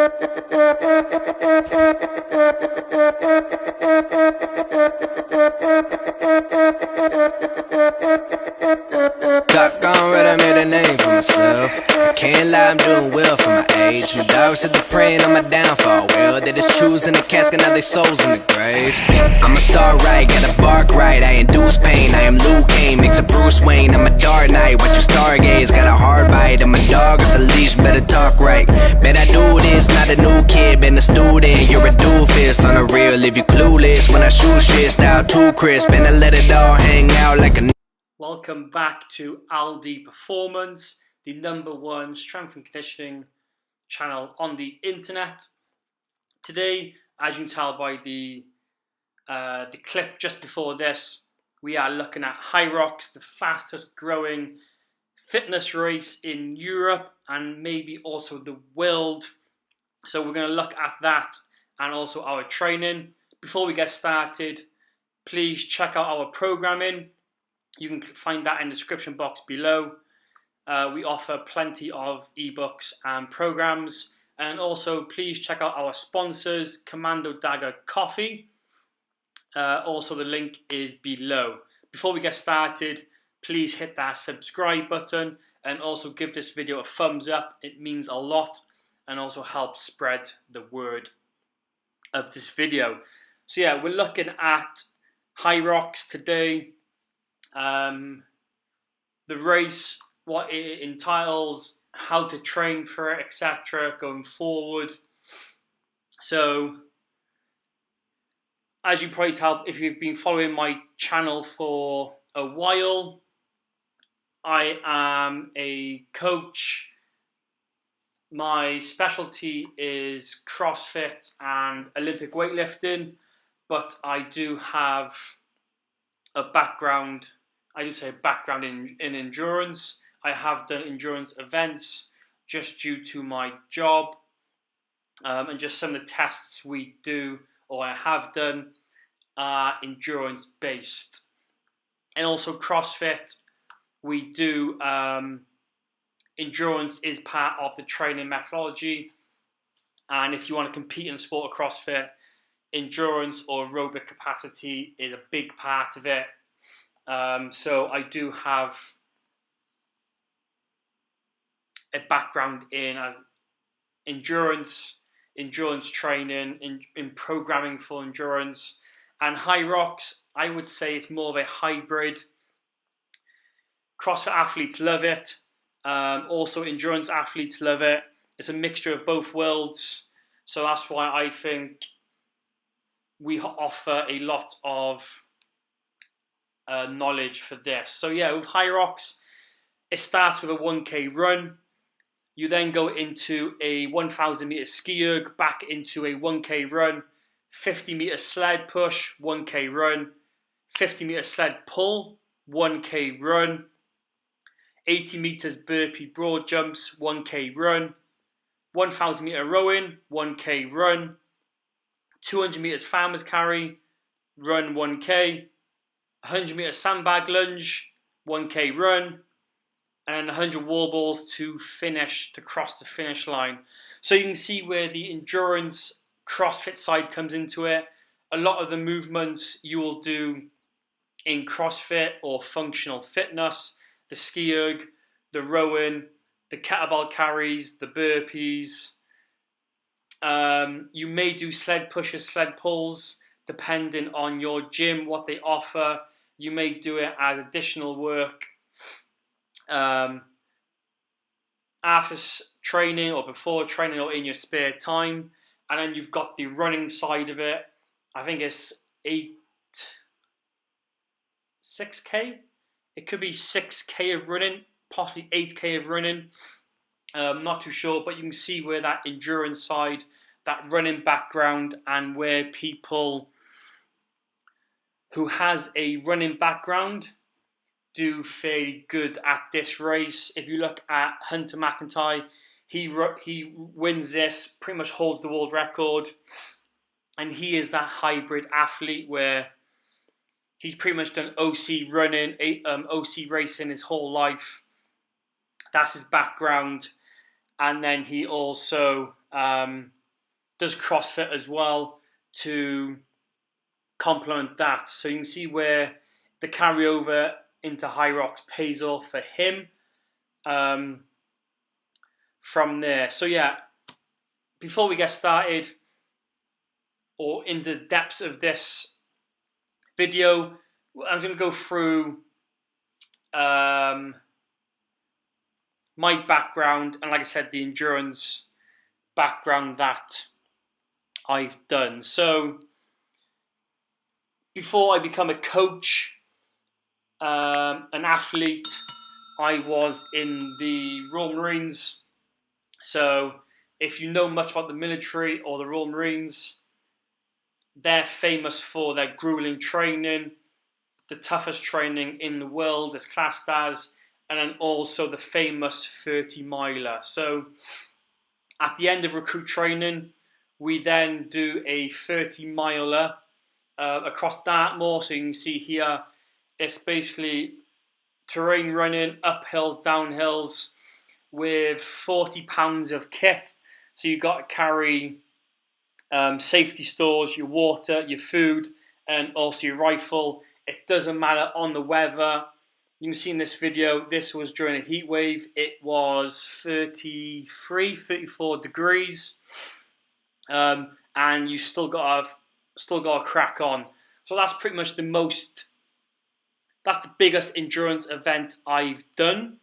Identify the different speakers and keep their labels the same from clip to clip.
Speaker 1: Top gone red, I made a name for myself. Can't lie, I'm doing well for my age. My dogs said they're praying on my downfall. Well, they just choosing the casket, now they souls in the grave. I'm a star right, gotta bark right. I induce pain, I am Luke Kane, mix a Bruce Wayne. I'm a Dark Knight, watch you stargaze. Got a hard bite, I'm a dog at the leash, better talk right. Bet I do this, not a new kid, been a student. You're a doofus, on a real if you clueless. When I shoot shit, style too crisp, and I let it all hang out like a...
Speaker 2: Welcome back to Aldi Performance, the #1 strength and conditioning channel on the internet. Today, as you can tell by the clip just before this, we are looking at Hyrox, the fastest growing fitness race in Europe and maybe also the world. So we're going to look at that and also our training. Before we get started, please check out our programming. You can find that in the description box below. We offer plenty of ebooks and programs. And also, please check out our sponsors, Commando Dagger Coffee. Also, the link is below. Before we get started, please hit that subscribe button and also give this video a thumbs up. It means a lot and also helps spread the word of this video. So yeah, we're looking at Hyrox today. The race, what it entitles, how to train for it, etc. going forward. So, as you probably tell, if you've been following my channel for a while, I am a coach. My specialty is CrossFit and Olympic weightlifting, but I do have a background, in endurance. I have done endurance events just due to my job and just some of the tests we do or I have done are endurance based. And also CrossFit, we do, endurance is part of the training methodology. And if you want to compete in the sport of CrossFit, endurance or aerobic capacity is a big part of it. So I do have a background in endurance training, in programming for endurance. And Hyrox, I would say it's more of a hybrid. CrossFit athletes love it. Also endurance athletes love it. It's a mixture of both worlds. So that's why I think we offer a lot of knowledge for this. So yeah, with Hyrox, it starts with a 1K run. You then go into a 1,000 meter ski erg, back into a 1K run, 50 meter sled push, 1K run, 50 meter sled pull, 1K run, 80 meters burpee broad jumps, 1K run, 1,000 meter rowing, 1K run, 200 meters farmer's carry, run 1K, 100 meter sandbag lunge, 1K run, and 100 wall balls to cross the finish line. So you can see where the endurance CrossFit side comes into it. A lot of the movements you will do in CrossFit or functional fitness, the ski erg, the rowing, the kettlebell carries, the burpees. You may do sled pushes, sled pulls, depending on your gym, what they offer. You may do it as additional work after training or before training or in your spare time. And then you've got the running side of it. I think it's 6K. It could be 6K of running, possibly 8K of running. Not too sure, but you can see where that endurance side, that running background, and where people who has a running background do fairly good at this race. If you look at Hunter McIntyre, he wins this, pretty much holds the world record, and he is that hybrid athlete where he's pretty much done OC running, OC racing his whole life. That's his background, and then he also does CrossFit as well to complement that. So you can see where the carryover into Hyrox pays off for him from there. So yeah, before we get started or into the depths of this video, I'm going to go through my background and, like I said, the endurance background that I've done. So before I become a coach, an athlete, I was in the Royal Marines. So if you know much about the military or the Royal Marines, they're famous for their grueling training, the toughest training in the world is classed as, and then also the famous 30-miler. So at the end of recruit training, we then do a 30-miler across Dartmoor. So you can see here, it's basically terrain running, uphills, downhills, with 40 pounds of kit. So you've got to carry safety stores, your water, your food, and also your rifle. It doesn't matter on the weather. You can see in this video, this was during a heat wave. It was 33, 34 degrees, and you still got to crack on. So that's pretty much that's the biggest endurance event I've done,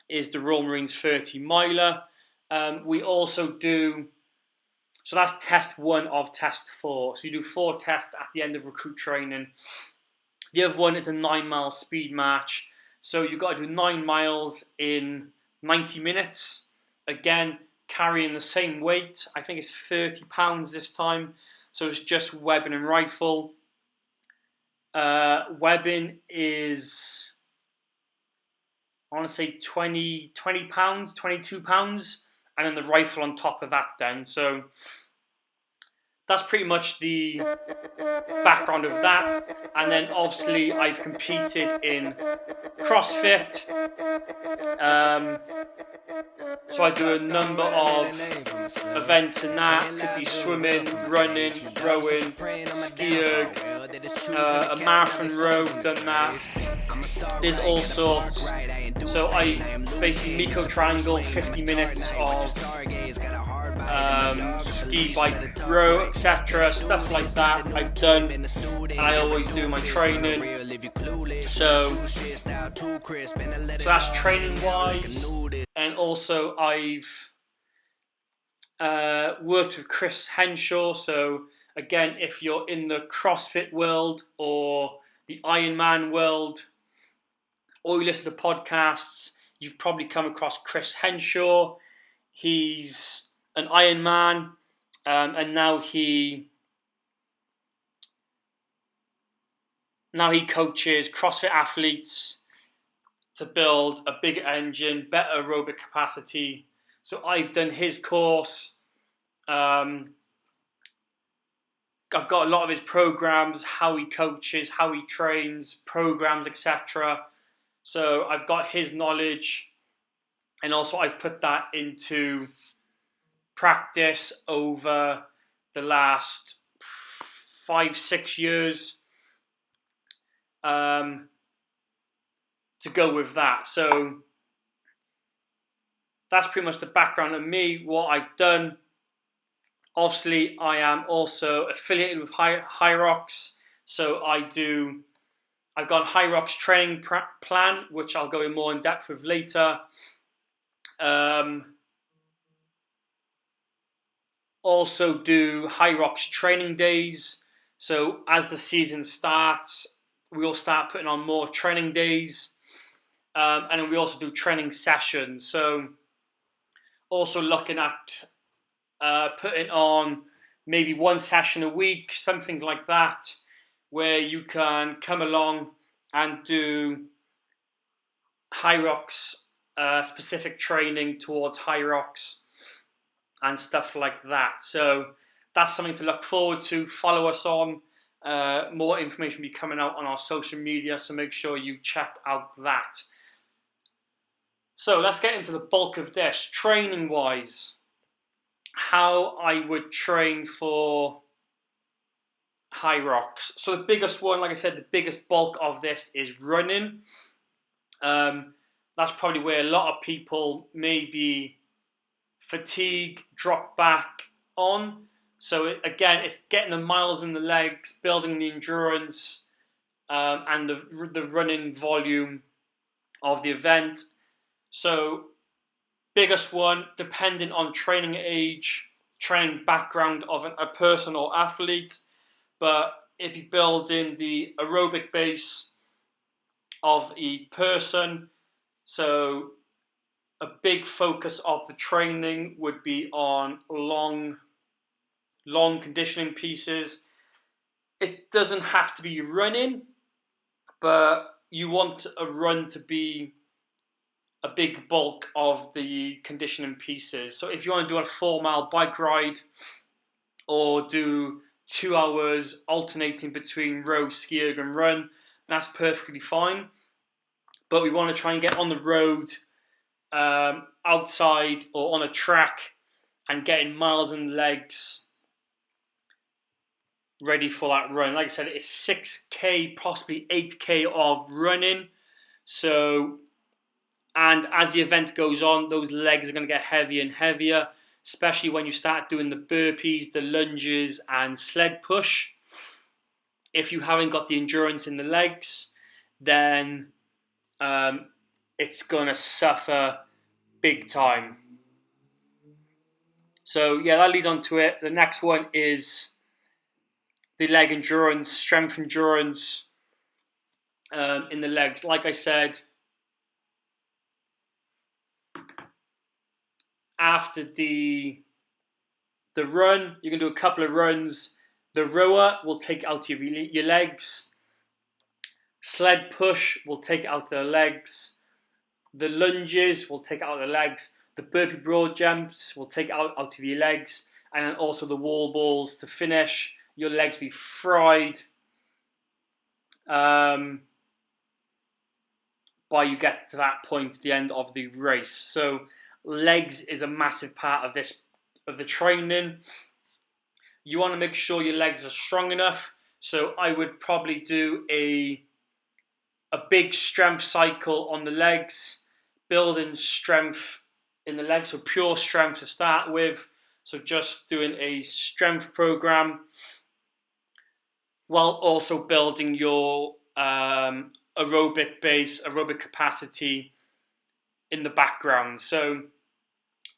Speaker 2: is the Royal Marines 30-miler. We also do, so that's test 1 of test 4. So you do 4 tests at the end of recruit training. The other one is a 9-mile speed march. So you've got to do 9 miles in 90 minutes. Again, carrying the same weight. I think it's 30 pounds this time. So it's just webbing and rifle. Webbing is, I want to say 20 pounds, 22 pounds. And then the rifle on top of that then. So that's pretty much the background of that. And then obviously I've competed in CrossFit. So I do a number of events in that. Could be swimming, running, rowing, skiing, a marathon row, done that. There's all sorts. So I basically Miko Triangle, 50 minutes of ski, bike, row, etc. Stuff like that I've done, and I always do my training. So that's training wise. And also I've worked with Chris Henshaw. So again, if you're in the CrossFit world or the Ironman world, or you listen to podcasts, you've probably come across Chris Henshaw. He's an Ironman, and now he coaches CrossFit athletes to build a bigger engine, better aerobic capacity. So I've done his course. I've got a lot of his programs, how he coaches, how he trains, programs, etc. So I've got his knowledge, and also I've put that into practice over the last 5-6 years to go with that. So that's pretty much the background of me, what I've done. Obviously, I am also affiliated with Hyrox, so I've got a Hyrox training plan, which I'll go in more in depth with later. Also do Hyrox training days. So as the season starts, we'll start putting on more training days. And then we also do training sessions. So also looking at putting on maybe 1 session a week, something like that, where you can come along and do Hyrox specific training towards Hyrox and stuff like that. So that's something to look forward to. Follow us on. More information will be coming out on our social media, so make sure you check out that. So let's get into the bulk of this. Training wise, how I would train for Hyrox. So the biggest one, like I said, the biggest bulk of this is running. That's probably where a lot of people maybe fatigue, drop back on. So again, it's getting the miles in the legs, building the endurance, and the running volume of the event. So biggest one, depending on training age, training background of a person or athlete, but it'd be building the aerobic base of a person. So a big focus of the training would be on long conditioning pieces. It doesn't have to be running, but you want a run to be a big bulk of the conditioning pieces. So if you want to do a 4-mile bike ride or do 2 hours alternating between row, ski erg and run, that's perfectly fine. But we want to try and get on the road, outside or on a track, and getting miles in the legs ready for that run. Like I said, it's 6k, possibly 8k of running. So, and as the event goes on, those legs are going to get heavier and heavier, especially when you start doing the burpees, the lunges, and sled push. If you haven't got the endurance in the legs, then it's going to suffer big time. So yeah, that leads on to it. The next one is the leg endurance, strength endurance in the legs. Like I said, after the run, you can do a couple of runs. The rower will take out your legs. Sled push will take out the legs. The lunges will take out the legs. The burpee broad jumps will take out of your legs. And then also the wall balls to finish. Your legs be fried by you get to that point at the end of the race. So legs is a massive part of the training. You want to make sure your legs are strong enough. So I would probably do a big strength cycle on the legs, building strength in the legs, so pure strength to start with. So just doing a strength program while also building your aerobic base, aerobic capacity in the background. So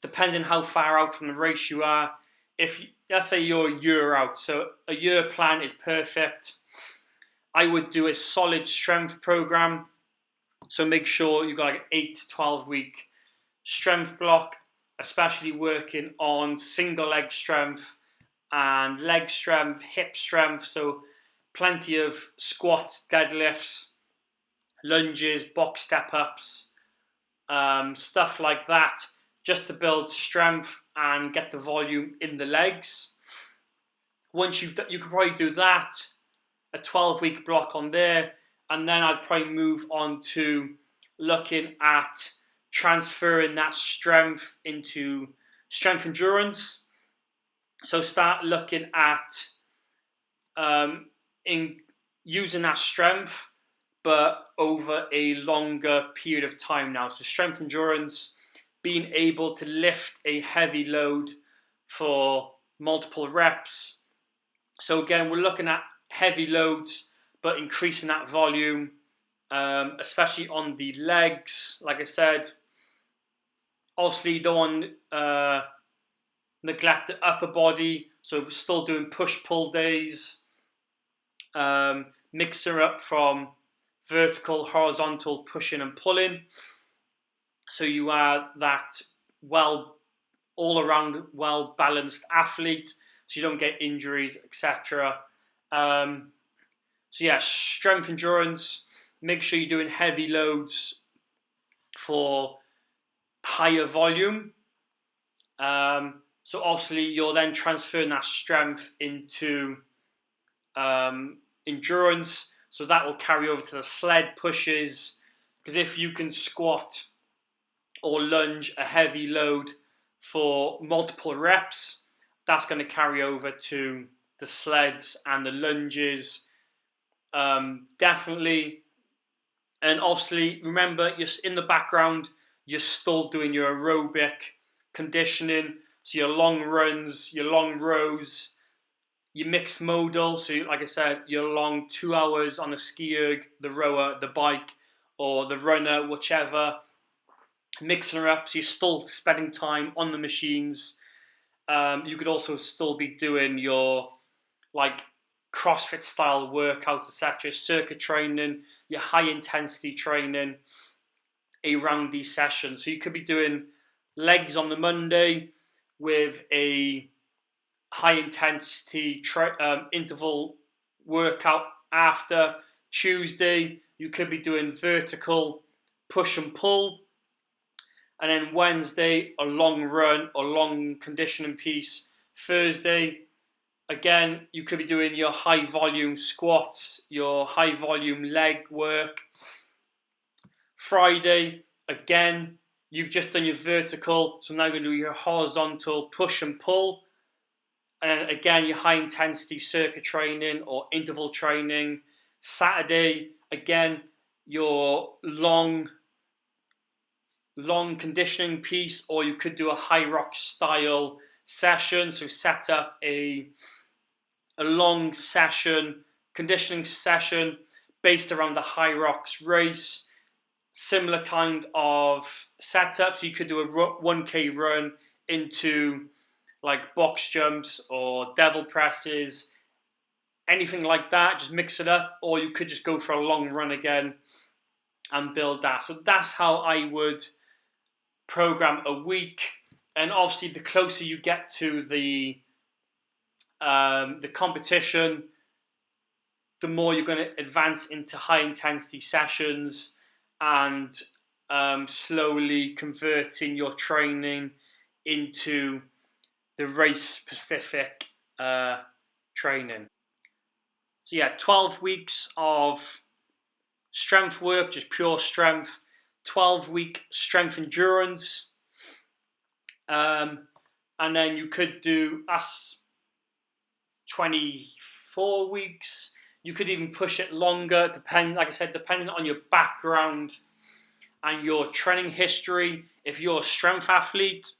Speaker 2: depending how far out from the race you are, if let's say you're a year out, so a year plan is perfect. I would do a solid strength program. So make sure you've got like an 8 to 12 week strength block, especially working on single leg strength and leg strength, hip strength. So plenty of squats, deadlifts, lunges, box step ups, stuff like that, just to build strength and get the volume in the legs. Once you can probably do that, a 12-week block on there, and then I'd probably move on to looking at transferring that strength into strength endurance. So start looking at in using that strength, but over a longer period of time now. So strength endurance, being able to lift a heavy load for multiple reps. So again, we're looking at heavy loads, but increasing that volume, especially on the legs. Like I said, obviously you don't want to neglect the upper body, so we're still doing push-pull days, mixing up from vertical, horizontal, pushing and pulling, so you are that all-around well-balanced athlete, so you don't get injuries, etc. So yeah, strength endurance, make sure you're doing heavy loads for higher volume. So obviously you're then transferring that strength into endurance, so that will carry over to the sled pushes, because if you can squat or lunge a heavy load for multiple reps. That's going to carry over to the sleds and the lunges, definitely. And obviously, remember, you're in the background, you're still doing your aerobic conditioning, so your long runs, your long rows, your mixed modal, so like I said, your long 2 hours on the ski erg, the rower, the bike, or the runner, whichever, mixing it up, so you're still spending time on the machines. You could also still be doing your like CrossFit style workouts, etc., circuit training, your high intensity training around these sessions. So you could be doing legs on the Monday with a high intensity interval workout after. Tuesday, you could be doing vertical push and pull. And then Wednesday, a long run or long conditioning piece. Thursday, again, you could be doing your high volume squats, your high volume leg work. Friday, again, you've just done your vertical, so now you're going to do your horizontal push and pull. And again, your high intensity circuit training or interval training. Saturday, again, your long conditioning piece, or you could do a Hyrox style session. So set up a long session, conditioning session based around the Hyrox race. Similar kind of setup. So you could do a 1K run into like box jumps or devil presses, anything like that. Just mix it up, or you could just go for a long run again and build that. So that's how I would program a week. And obviously, the closer you get to the competition, the more you're going to advance into high intensity sessions and slowly converting your training into the race specific training. So yeah, 12 weeks of strength work, just pure strength. 12-week strength endurance. And then you could do 24 weeks. You could even push it longer, like I said, depending on your background and your training history. If you're a strength athlete,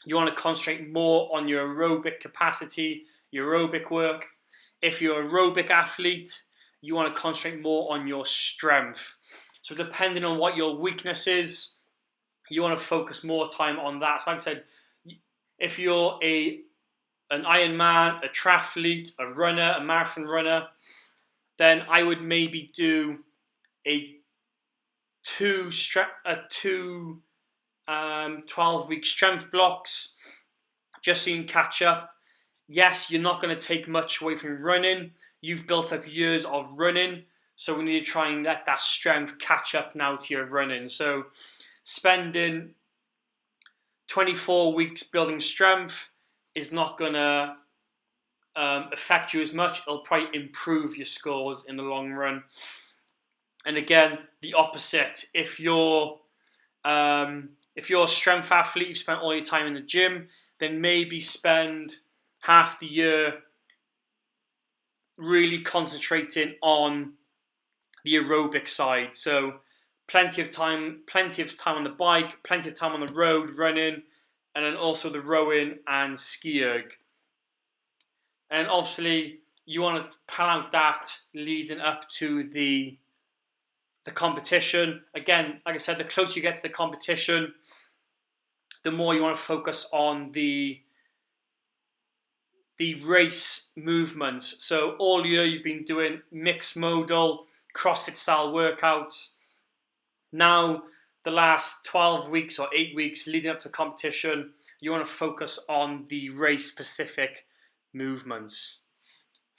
Speaker 2: you want to concentrate more on your aerobic capacity, your aerobic work. If you're an aerobic athlete, you want to concentrate more on your strength. So depending on what your weakness is, you want to focus more time on that. So like I said, if you're an Ironman, a triathlete, a runner, a marathon runner, then I would maybe do a 12-week strength blocks, just so you can catch up. Yes, you're not going to take much away from running. You've built up years of running, so we need to try and let that strength catch up now to your running. So spending 24 weeks building strength is not going to affect you as much. It'll probably improve your scores in the long run. And again, the opposite. If you're a strength athlete, you've spent all your time in the gym, then maybe spend half the year really concentrating on the aerobic side. So plenty of time on the bike, plenty of time on the road running, and then also the rowing and ski erg. And obviously, you want to plan out that leading up to the competition. Again, like I said, the closer you get to the competition, the more you want to focus on the race movements. So all year you've been doing mixed modal, CrossFit style workouts. Now, the last 12 weeks or 8 weeks leading up to competition, you want to focus on the race specific movements.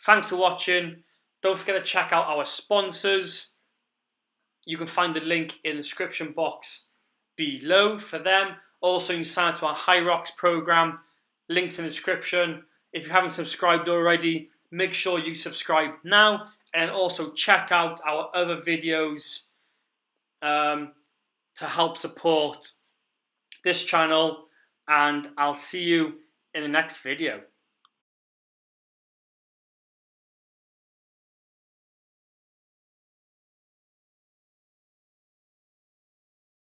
Speaker 2: Thanks for watching. Don't forget to check out our sponsors. You can find the link in the description box below for them. Also, you can sign up to our Hyrox program. Links in the description. If you haven't subscribed already, make sure you subscribe now. And also check out our other videos to help support this channel and I'll see you in the next video.